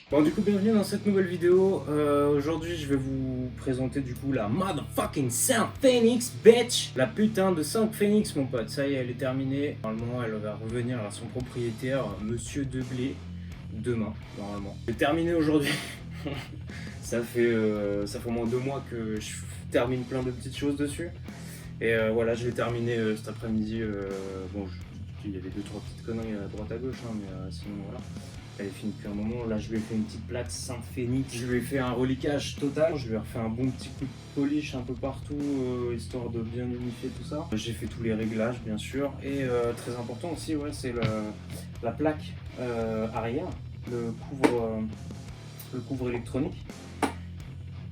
Bon, du coup, bienvenue dans cette nouvelle vidéo. Aujourd'hui, je vais vous présenter du coup la motherfucking Saint Phoenix, bitch. La putain de Saint Phoenix, mon pote. Ça y est, elle est terminée. Normalement, elle va revenir à son propriétaire, Monsieur Deblé, demain, normalement. J'ai terminé aujourd'hui. ça fait au moins 2 mois que je termine plein de petites choses dessus. Et voilà, je l'ai terminé cet après-midi. Bon, il y avait 2-3 petites conneries à droite à gauche, hein, mais sinon voilà. Elle est finie depuis un moment. Là, je lui ai fait une petite plaque Saint Phoenix. Je lui ai fait un reliquage total. Je lui ai refait un bon petit coup de polish un peu partout, histoire de bien unifier tout ça. J'ai fait tous les réglages, bien sûr. Et très important aussi, ouais, c'est la plaque arrière, le couvre électronique.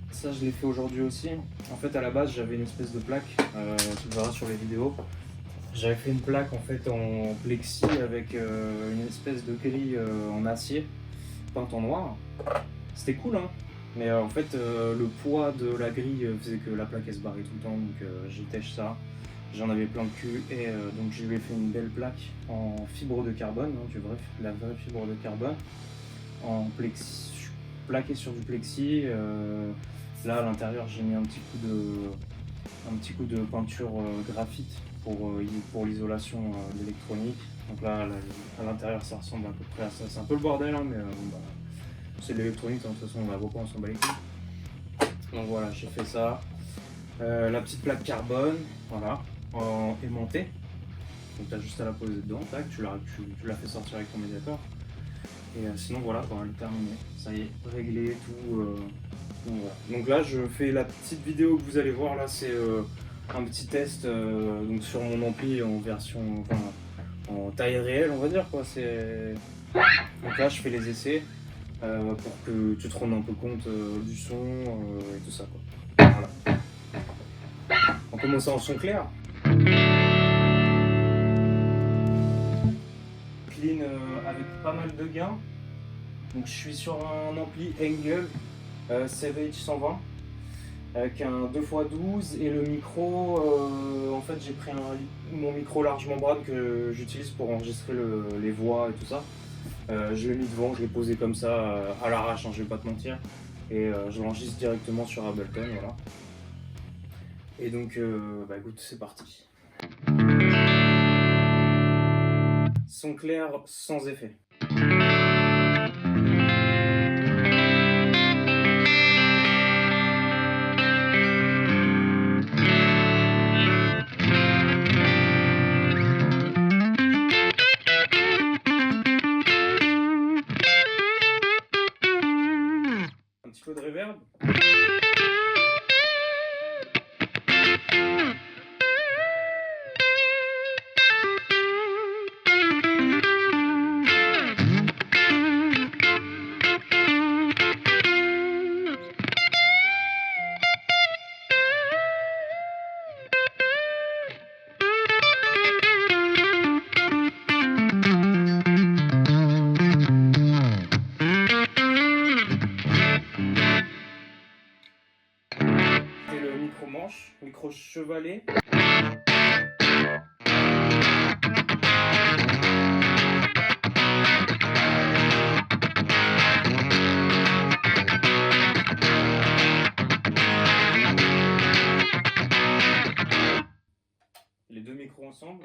Ça, je l'ai fait aujourd'hui aussi. En fait, à la base, j'avais une espèce de plaque. Tu le verras sur les vidéos. J'avais fait une plaque en fait en plexi avec une espèce de grille en acier peinte en noir. C'était cool, hein, mais en fait le poids de la grille faisait que la plaque elle se barrait tout le temps, donc j'ai têché ça. J'en avais plein le cul et donc je lui ai fait une belle plaque en fibre de carbone, hein, la vraie fibre de carbone, en plexi, plaqué sur du plexi. Là à l'intérieur j'ai mis un petit coup de peinture graphite pour l'isolation de l'électronique. Donc là, à l'intérieur, ça ressemble à peu près à ça. C'est un peu le bordel, hein, mais bah, c'est de l'électronique, hein, de toute façon, on la voit pas, on s'en bat les couilles. Donc voilà, j'ai fait ça. La petite plaque carbone, voilà, en aimanté. Donc tu as juste à la poser dedans, tac, tu l'as fait sortir avec ton médiator. Et sinon, voilà, quand elle est terminée, ça y est, réglé, tout. Donc, voilà. Donc là, je fais la petite vidéo que vous allez voir, là, c'est un petit test donc sur mon ampli en version, enfin, en taille réelle, on va dire, quoi. Donc là, je fais les essais pour que tu te rendes un peu compte du son et tout ça, quoi. Voilà. On commence en son clair. Clean avec pas mal de gains. Donc je suis sur un ampli Engel CVH 120 avec un 2x12 et le micro, en fait j'ai pris mon micro large membrane que j'utilise pour enregistrer les voix et tout ça. Je l'ai mis devant, je l'ai posé comme ça à l'arrache, hein, je vais pas te mentir, et je l'enregistre directement sur Ableton, voilà. Et donc bah écoute, c'est parti. Son clair sans effet. Un petit peu de reverb. C'est le micro manche, micro chevalet. Les deux micros ensemble.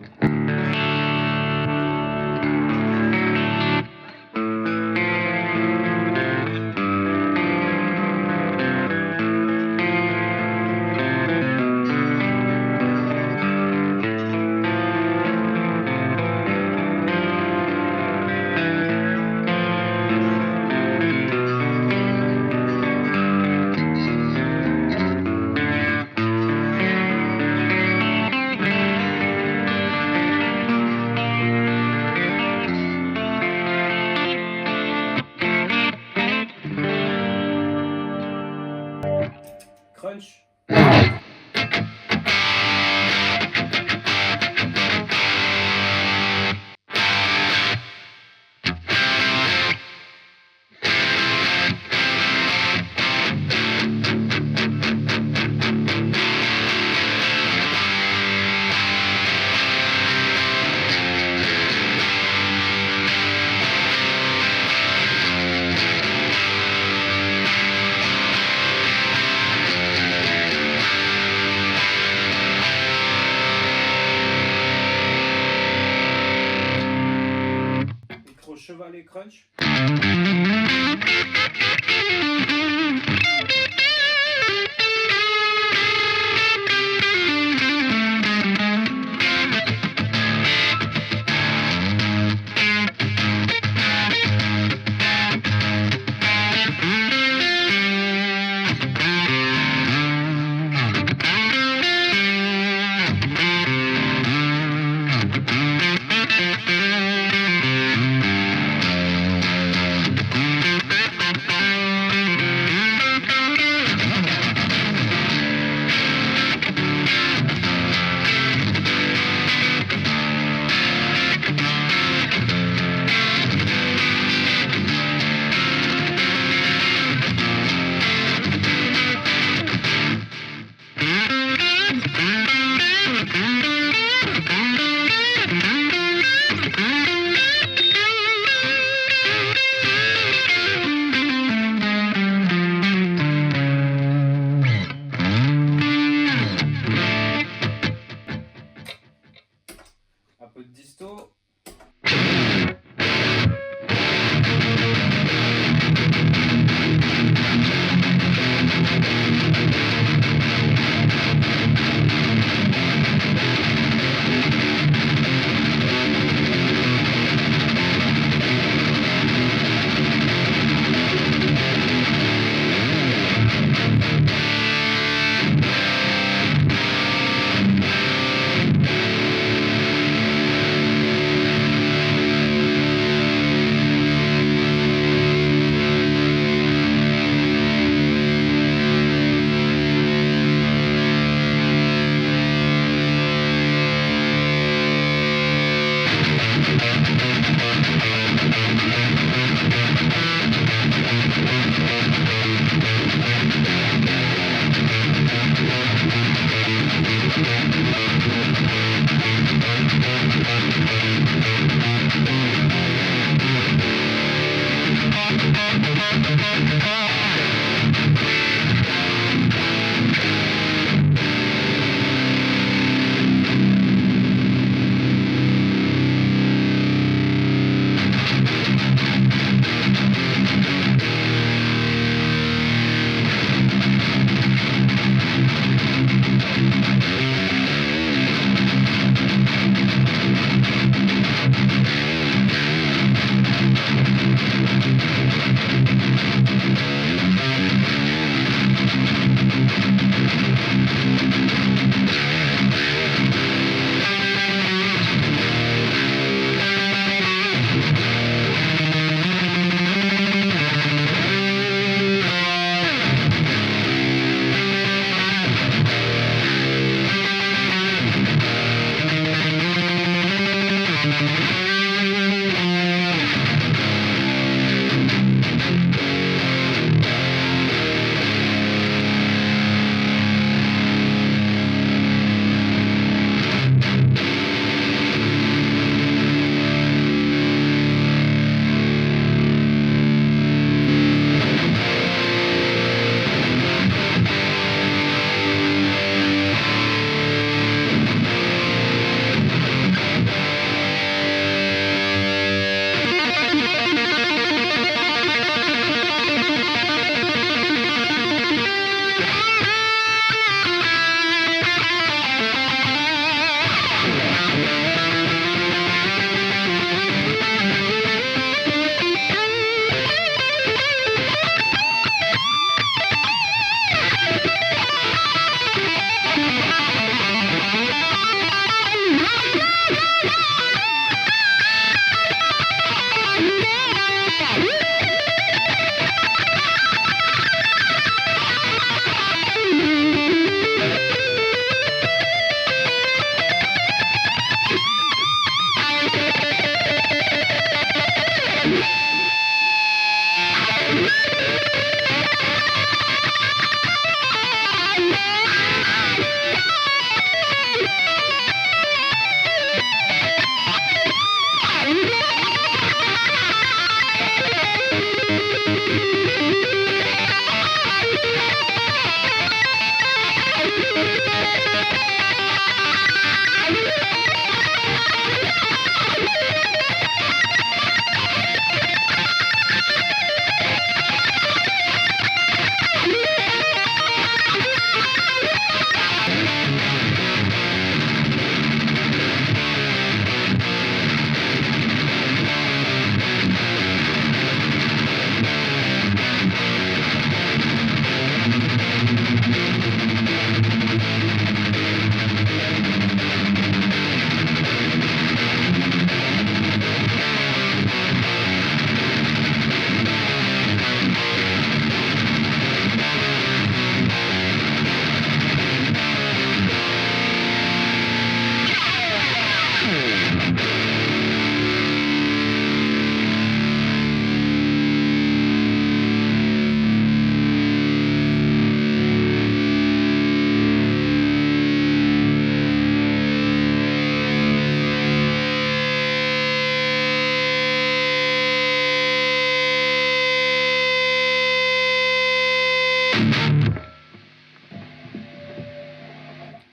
Crunch. crunch.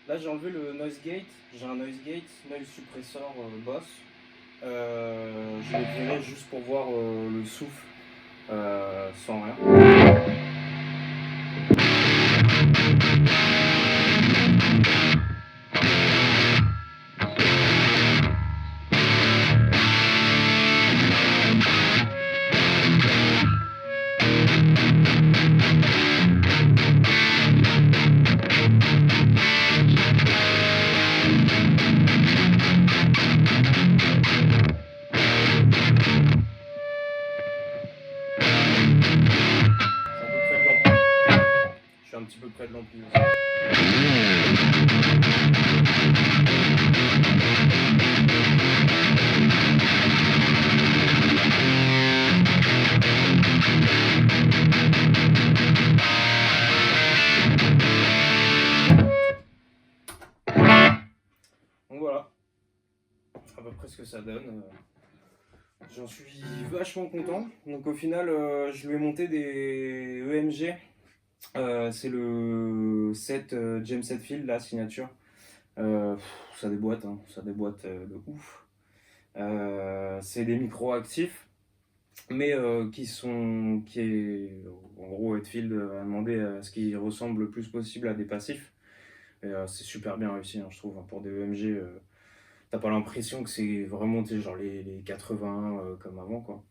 Là j'ai enlevé le noise gate, j'ai un noise gate, noise suppressor Boss. Je l'ai viré juste pour voir le souffle sans rien. Je suis un petit peu près de l'ampli aussi. Donc voilà, à peu près ce que ça donne. J'en suis vachement content. Donc au final, je lui ai monté des EMG. C'est le 7 James Hetfield, la signature. Ça déboîte, hein, ça déboîte de ouf. C'est des micros actifs, mais en gros, Hetfield a demandé à ce qu'ils ressemblent le plus possible à des passifs. Et c'est super bien réussi, hein, je trouve, hein, pour des EMG. T'as pas l'impression que c'est vraiment genre les 80 comme avant, quoi.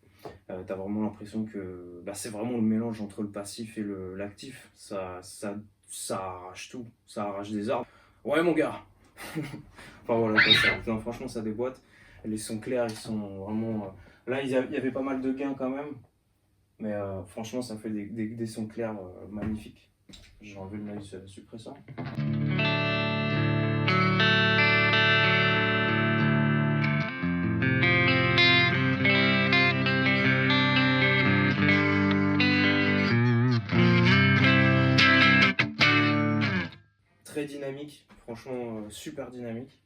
T'as vraiment l'impression que c'est vraiment le mélange entre le passif et l'actif. Ça arrache tout, ça arrache des arbres. Ouais, mon gars. Enfin voilà, non, franchement, ça déboîte. Les sons clairs, ils sont vraiment. Là, il y avait pas mal de gains quand même, mais franchement, ça fait des sons clairs magnifiques. J'ai enlevé le noise suppresseur. Très dynamique, franchement super dynamique.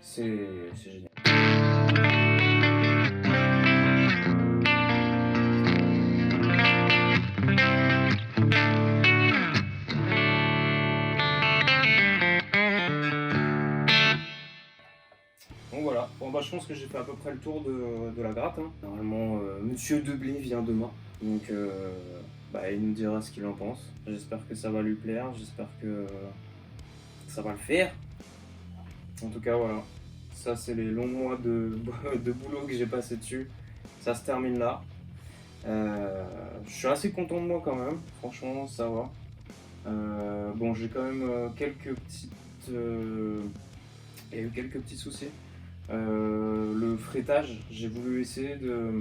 C'est génial. Donc voilà, bon, je pense que j'ai fait à peu près le tour de la gratte. Hein. Normalement, Monsieur Deblé vient demain, donc il nous dira ce qu'il en pense. J'espère que ça va lui plaire, j'espère que ça va le faire. En tout cas, voilà, ça c'est les longs mois de boulot que j'ai passé dessus. Ça se termine là. Je suis assez content de moi quand même, franchement, ça va. Bon, j'ai quand même quelques petits soucis. Le frettage, j'ai voulu essayer de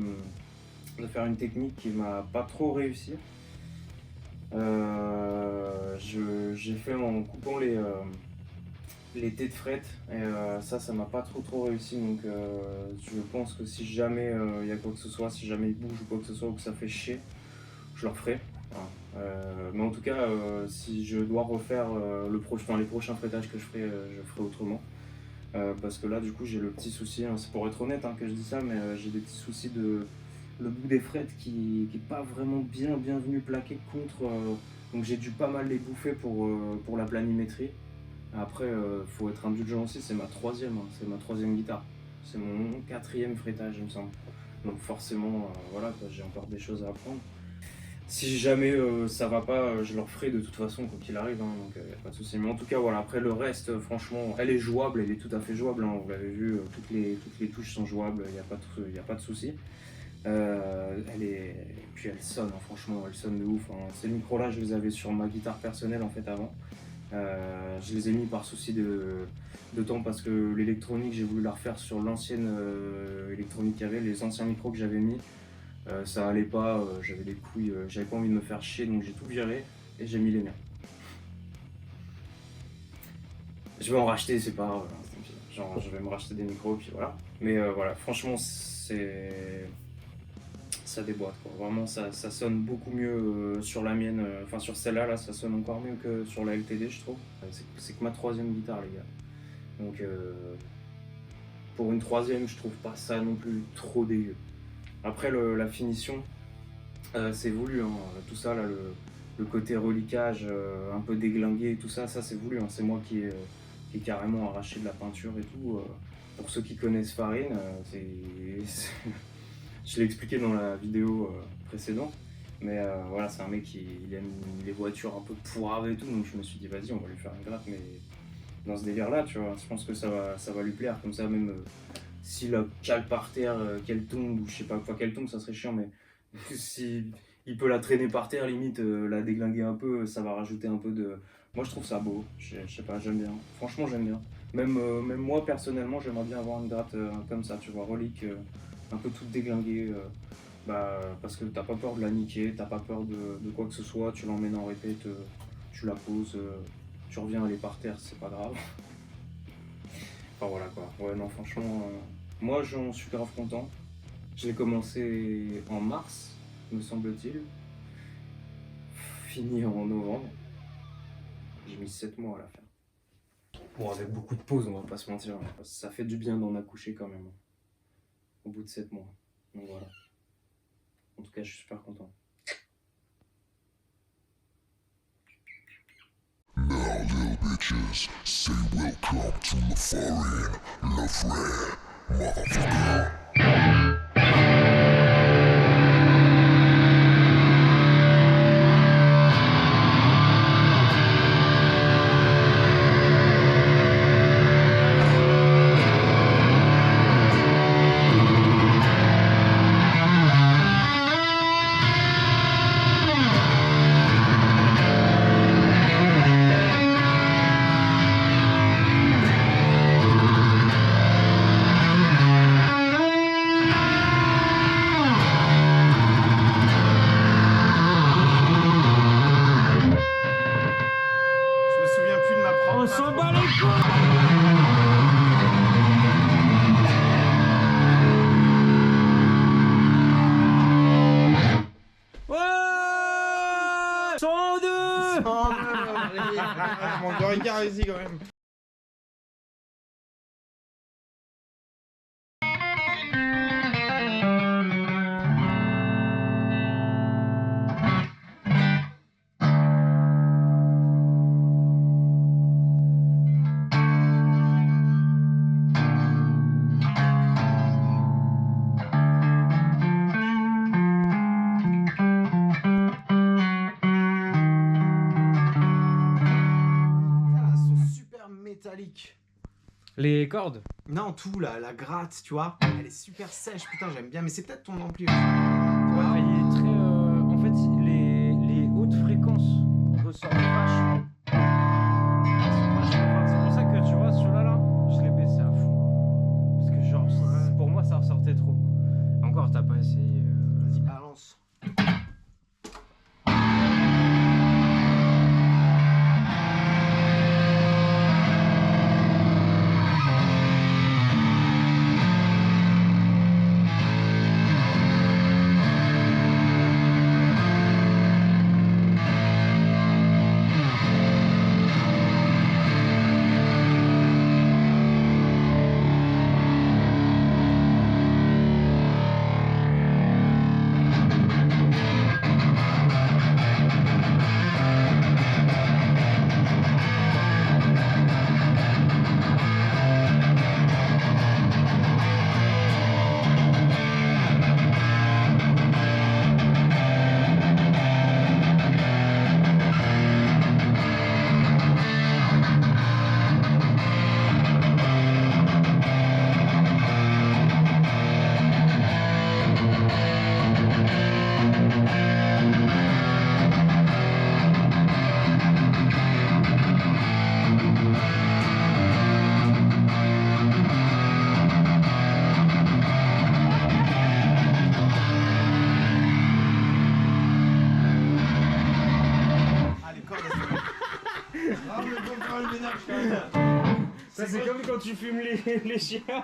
faire une technique qui m'a pas trop réussi. J'ai fait en coupant les T de fret et ça m'a pas trop réussi, donc je pense que si jamais il y a quoi que ce soit, si jamais il bouge ou quoi que ce soit ou que ça fait chier, je le referai. Mais en tout cas, si je dois refaire les prochains frettages que je ferai autrement. Parce que là, du coup, j'ai le petit souci, hein, c'est pour être honnête que je dis ça, mais j'ai des petits soucis de le bout des frettes qui est pas vraiment bien venu plaquer contre. Donc j'ai dû pas mal les bouffer pour la planimétrie. Après, faut être indulgent aussi, c'est ma troisième guitare. C'est mon 4e frettage, il me semble. Donc forcément, voilà, j'ai encore des choses à apprendre. Si jamais ça va pas, je le referai de toute façon, quoi qu'il arrive, hein, donc pas de soucis. Mais en tout cas, voilà, après le reste, franchement, elle est jouable, elle est tout à fait jouable, hein, vous l'avez vu, toutes les touches sont jouables, il n'y a pas de soucis. Puis elle sonne, hein, franchement, elle sonne de ouf. Hein. Ces micros-là, je les avais sur ma guitare personnelle en fait avant. Je les ai mis par souci de temps parce que l'électronique, j'ai voulu la refaire sur l'ancienne électronique qu'il y avait, les anciens micros que j'avais mis. Ça allait pas, j'avais des couilles, j'avais pas envie de me faire chier, donc j'ai tout viré et j'ai mis les miens. Je vais en racheter, c'est pas grave, genre je vais me racheter des micros puis voilà. Mais voilà, franchement ça déboîte quoi. Vraiment ça sonne beaucoup mieux sur la mienne, enfin sur celle-là, là ça sonne encore mieux que sur la LTD je trouve. C'est que ma 3e guitare les gars. Donc pour une 3e je trouve pas ça non plus trop dégueu. Après la finition, c'est voulu, hein. Tout ça là, le côté reliquage un peu déglingué et tout ça, c'est voulu, hein. C'est moi qui ai carrément arraché de la peinture et tout. Pour ceux qui connaissent Farine, je l'ai expliqué dans la vidéo précédente, mais voilà, c'est un mec qui il aime les voitures un peu pourraves et tout, donc je me suis dit vas-y, on va lui faire une gratte, mais dans ce délire-là, tu vois, je pense que ça va lui plaire, comme ça, même si la cale par terre, qu'elle tombe, ou je sais pas quoi qu'elle tombe, ça serait chiant, mais si il peut la traîner par terre, limite, la déglinguer un peu, ça va rajouter un peu de... Moi, je trouve ça beau, je sais pas, j'aime bien, franchement, j'aime bien. Même moi, personnellement, j'aimerais bien avoir une gratte comme ça, tu vois, relique, un peu toute déglinguée, parce que t'as pas peur de la niquer, t'as pas peur de quoi que ce soit, tu l'emmènes en répète, tu la poses, tu reviens, elle est par terre, c'est pas grave. Enfin voilà quoi, ouais non franchement, moi j'en suis grave content. Je l'ai commencé en mars, me semble-t-il, fini en novembre, j'ai mis 7 mois à la fin. Bon, avec beaucoup de pauses, on va pas se mentir, ça fait du bien d'en accoucher quand même, au bout de 7 mois, donc voilà. En tout cas, je suis super content. Now, little bitches, say welcome to the foreign, love rare, motherfucker. On s'en bat les couilles. Ouais 102 Manque de regard ici quand même. Métallique. Les cordes? Non, tout, la gratte, tu vois, elle est super sèche, putain, j'aime bien, mais c'est peut-être ton ampli aussi. Tu vois, Il est très. En fait, les hautes fréquences ressortent vachement. C'est pour ça que tu vois, celui-là, je l'ai baissé à fond. Parce que, genre, pour moi, ça ressortait trop. Encore, t'as pas essayé. Vas-y, balance. Ça, c'est comme quand tu fumes les chiens. Les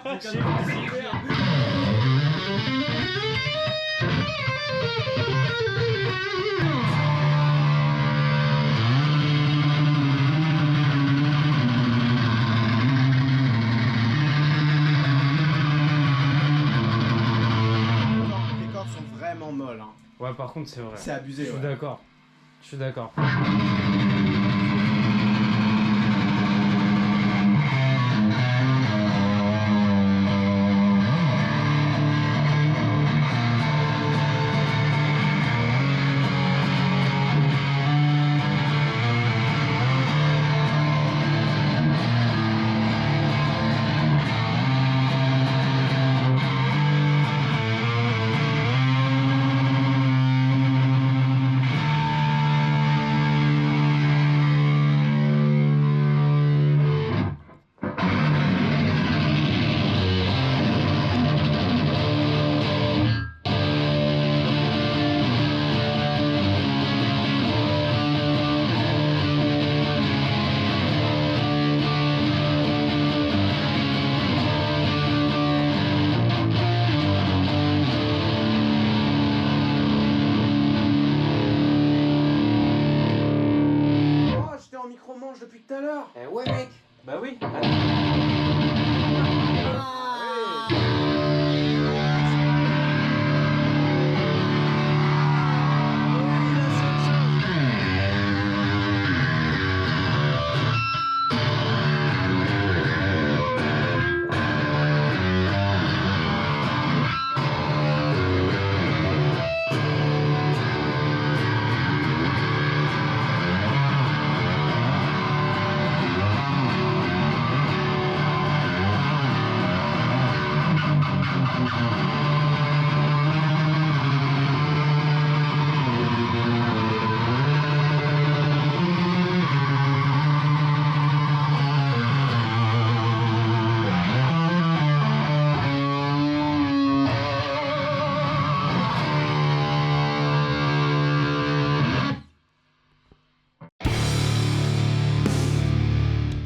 cordes sont vraiment molles, hein. Ouais, par contre, c'est vrai. C'est abusé, Je suis ouais. d'accord. Je suis d'accord. Micro-manche depuis tout à l'heure. Eh ouais mec. Bah oui.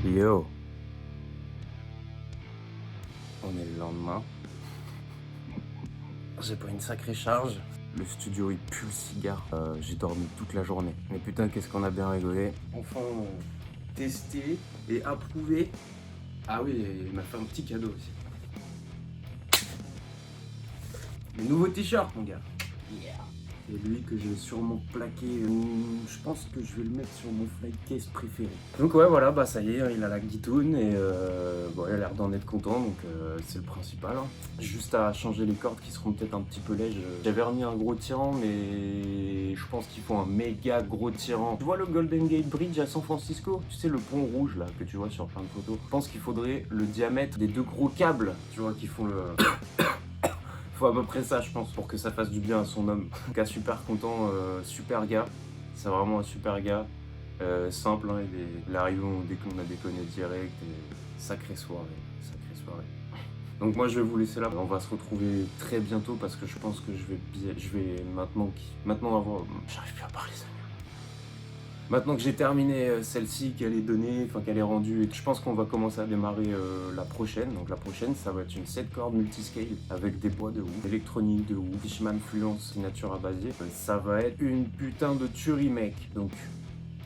Yo. On est le lendemain. J'ai pris une sacrée charge. Le studio il pue le cigare. J'ai dormi toute la journée. Mais putain, qu'est-ce qu'on a bien rigolé. Enfin, testé et approuvé. Ah oui, et il m'a fait un petit cadeau aussi. Le nouveau t-shirt, mon gars. Yeah. C'est lui que je vais sûrement plaquer. Je pense que je vais le mettre sur mon flight case préféré. Donc ouais, voilà, bah ça y est, il a la guitoune et bon, il a l'air d'en être content, donc c'est le principal. Hein. Juste à changer les cordes qui seront peut-être un petit peu lèges. J'avais remis un gros tirant, mais je pense qu'il faut un méga gros tirant. Tu vois le Golden Gate Bridge à San Francisco? Tu sais, le pont rouge là que tu vois sur plein de photos. Je pense qu'il faudrait le diamètre des deux gros câbles, tu vois, qui font le... Faut à peu près ça, je pense, pour que ça fasse du bien à son homme. Un gars super content, super gars. C'est vraiment un super gars. Simple, hein, il est arrivé dès qu'on a déconné direct. Et sacrée soirée, sacrée soirée. Donc moi je vais vous laisser là. On va se retrouver très bientôt parce que je pense que je vais maintenant avoir... J'arrive plus à parler, ça. Maintenant que j'ai terminé celle-ci, qu'elle est donnée, enfin qu'elle est rendue, je pense qu'on va commencer à démarrer la prochaine. Donc la prochaine, ça va être une 7 cordes multiscale avec des bois de ouf, électronique de ouf, Fishman Fluence, signature à basier. Ça va être une putain de tuerie, mec. Donc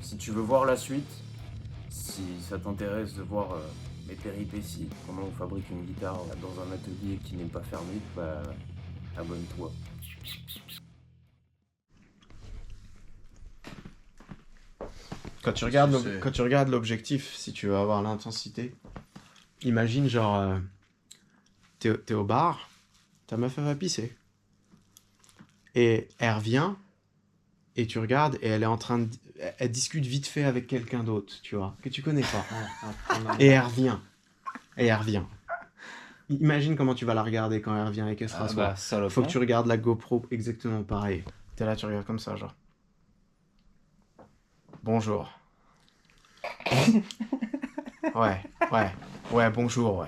si tu veux voir la suite, si ça t'intéresse de voir mes péripéties, comment on fabrique une guitare dans un atelier qui n'est pas fermé, bah abonne-toi. Quand tu regardes l'objectif, si tu veux avoir l'intensité, imagine genre, t'es au bar, ta meuf elle va pisser. Et elle revient, et tu regardes, et elle est en train de... Elle discute vite fait avec quelqu'un d'autre, tu vois, que tu connais pas. Et elle revient. Imagine comment tu vas la regarder quand elle revient et qu'elle se rassoit. Faut que tu regardes la GoPro exactement pareil. T'es là, tu regardes comme ça, genre. Bonjour. Ouais, bonjour, ouais.